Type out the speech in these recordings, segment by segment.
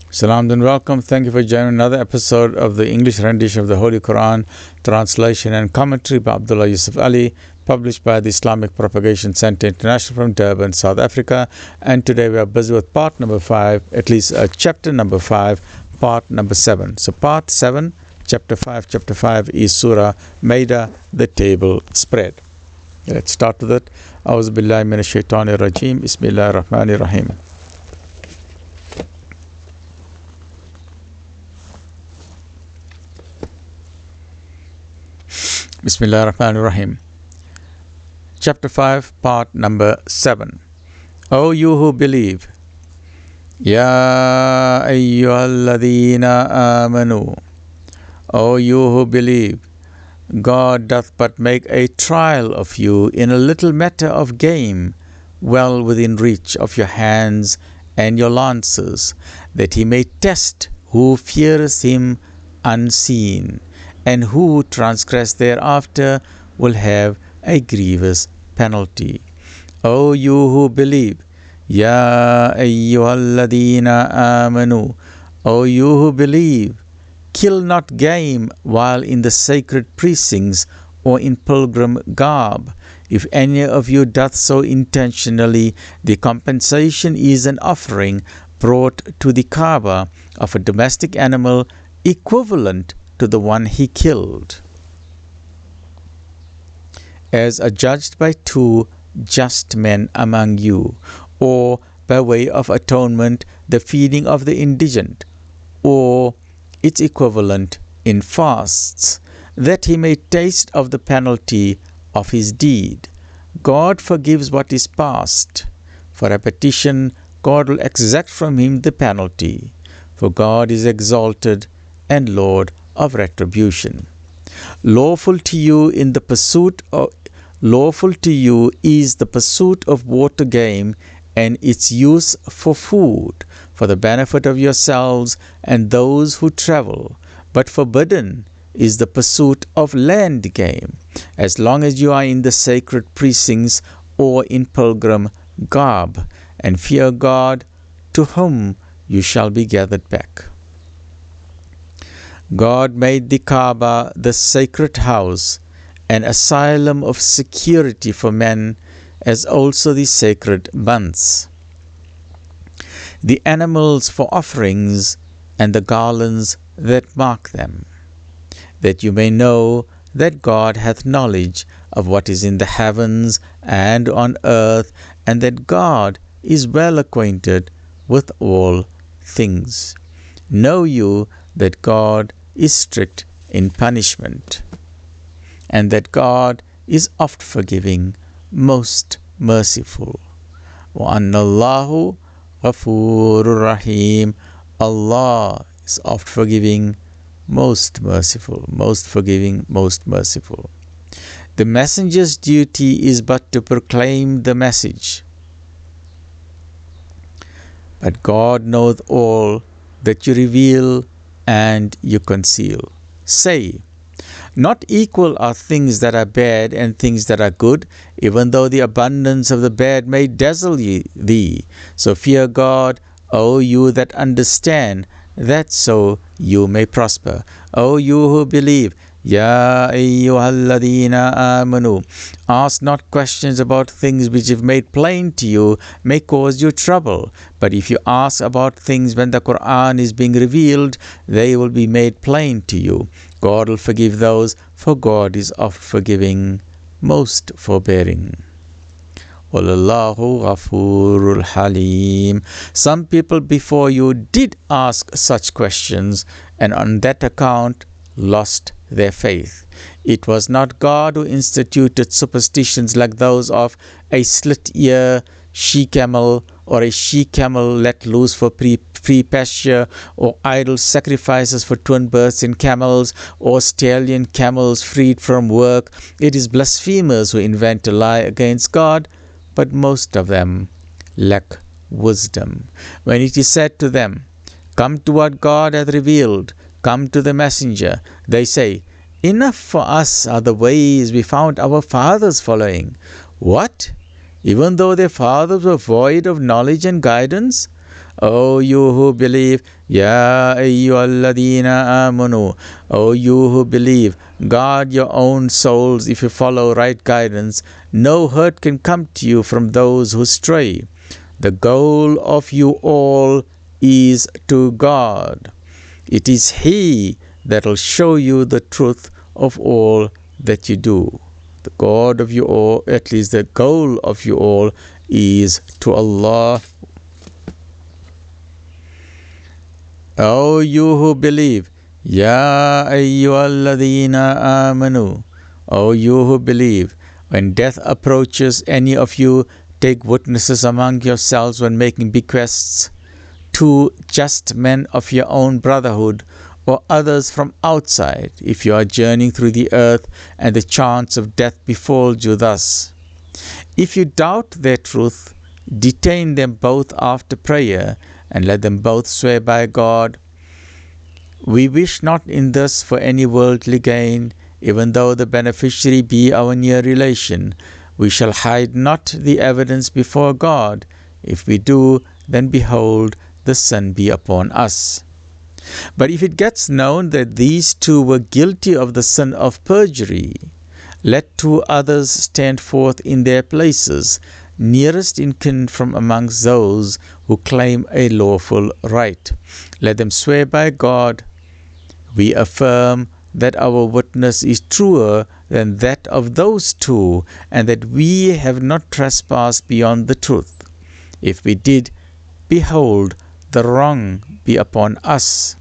Salam and welcome. Thank you for joining another episode of the English rendition of the Holy Quran, translation and commentary by Abdullah Yusuf Ali, published by the Islamic Propagation Center International from Durban, South Africa. And today we are busy with part number 5, at least chapter number 5, part number 7. So part 7, chapter 5 is Surah Maida, the table spread. Let's start with it. A'udhu billahi minash shaitanir rajeem. Bismillahir rahmanir rahim. Bismillah ar-Rahman ar-Rahim. Chapter 5, part number 7. O you who believe, Ya ayyuhalladhina amanu. O you who believe, God doth but make a trial of you in a little matter of game, well within reach of your hands and your lances, that he may test who feareth him unseen, and who transgress thereafter will have a grievous penalty. O you who believe, Ya ayyuhalladhina amanu. O you who believe, kill not game while in the sacred precincts or in pilgrim garb. If any of you doth so intentionally, the compensation is an offering brought to the Kaaba of a domestic animal equivalent to the one he killed, as adjudged by two just men among you, or by way of atonement the feeding of the indigent, or its equivalent in fasts, that he may taste of the penalty of his deed. God forgives what is past. For repetition, God will exact from him the penalty, for God is exalted and Lord of retribution. Lawful to you is the pursuit of water game and its use for food, for the benefit of yourselves and those who travel, but forbidden is the pursuit of land game, as long as you are in the sacred precincts or in pilgrim garb, and fear God, to whom you shall be gathered back. God made the Kaaba the sacred house, an asylum of security for men, as also the sacred months, the animals for offerings, and the garlands that mark them, that you may know that God hath knowledge of what is in the heavens and on earth, and that God is well acquainted with all things. Know you that God is strict in punishment, and that God is oft forgiving, most merciful. وَأَنَّ اللَّهُ غَفُورٌ rahim. Allah is oft forgiving, most merciful, most forgiving, most merciful. The messenger's duty is but to proclaim the message, but God knoweth all that you reveal and you conceal. Say, not equal are things that are bad and things that are good, even though the abundance of the bad may dazzle thee. So fear God, O you that understand, that so you may prosper. O you who believe, Ya ayyuhalladhina amanu. Ask not questions about things which, if made plain to you, may cause you trouble. But if you ask about things when the Quran is being revealed, they will be made plain to you. God will forgive those, for God is oft forgiving, most forbearing. Wallahu ghafurul halim. Some people before you did ask such questions, and on that account lost their faith. It was not God who instituted superstitions like those of a slit ear she-camel, or a she-camel let loose for free pasture, or idol sacrifices for twin births in camels, or stallion camels freed from work. It is blasphemers who invent a lie against God, but most of them lack wisdom. When it is said to them, come to what God hath revealed, come to the messenger, they say, enough for us are the ways we found our fathers following. What? Even though their fathers were void of knowledge and guidance? O you who believe, Ya ayyuhalladhina amanu, O you who believe, guard your own souls. If you follow right guidance, no hurt can come to you from those who stray. The goal of you all is to God. It is He that will show you the truth of all that you do. The God of you all, at least the goal of you all, is to Allah. O you who believe, Ya ayyuhalladhina amanu, O you who believe, when death approaches any of you, take witnesses among yourselves when making bequests to just men of your own brotherhood, or others from outside, if you are journeying through the earth and the chance of death befalls you thus. If you doubt their truth, detain them both after prayer, and let them both swear by God. We wish not in this for any worldly gain, even though the beneficiary be our near relation. We shall hide not the evidence before God. If we do, then behold, the sin be upon us. But if it gets known that these two were guilty of the sin of perjury, let two others stand forth in their places, nearest in kin from amongst those who claim a lawful right. Let them swear by God. We affirm that our witness is truer than that of those two, and that we have not trespassed beyond the truth. If we did, behold, the wrong be upon us.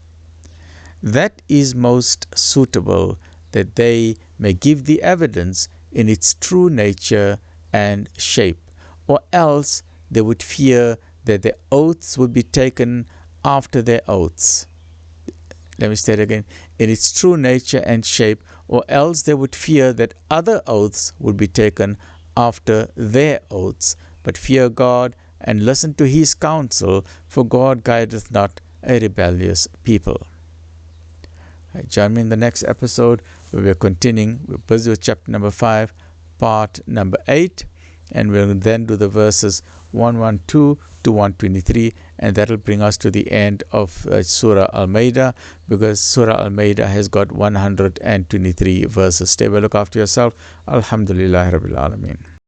That is most suitable, that they may give the evidence in its true nature and shape, or else they would fear that their oaths would be taken after their oaths. Let me state again, in its true nature and shape, or else they would fear that other oaths would be taken after their oaths. But fear God and listen to His counsel, for God guideth not a rebellious people. Join me in the next episode where we're continuing. We're busy with chapter number 5, part number 8, and we'll then do the verses 112 to 123, and that will bring us to the end of Surah Al-Maida, because Surah Al-Maida has got 123 verses. Stay well, look after yourself. Alhamdulillah Rabbil Alameen.